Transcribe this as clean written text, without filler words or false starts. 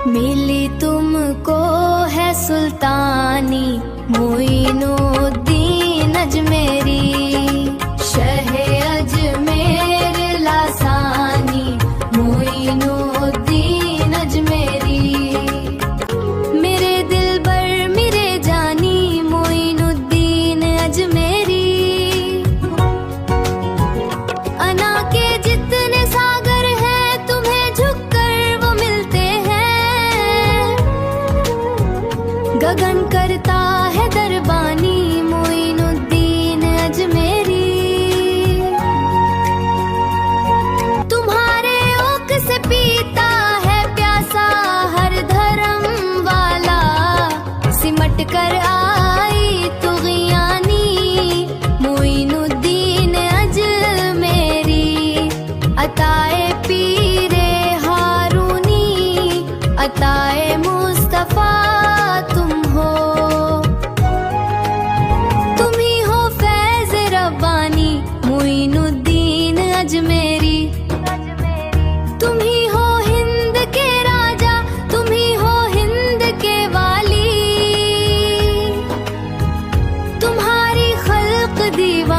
मिली तुमको है सुल्तानी मोइनुद्दीन अजमेरी, शहे अजमेर लासानी मोइनुद्दीन अजमेरी। मेरे दिलबर मेरे जानी मोइनुद्दीन अजमेरी, अना के जितने सागर हैं तुम्हें झुककर वो मिलते हैं, गगन करता है दरबानी मोइनुद्दीन अजमेरी। तुम्हारे ओक से पीता है प्यासा हर धर्म वाला, सिमट कर आई तुग़यानी मोइनुद्दीन अजमेरी। अताए पीरे हारूनी अताए मुस्तफा तुम हो, तुम ही हो फैज़ रब्बानी मोइनुद्दीन अजमेरी। तुम ही हो हिंद के राजा, तुम ही हो हिंद के वाली, तुम्हारी खल्क दीवानी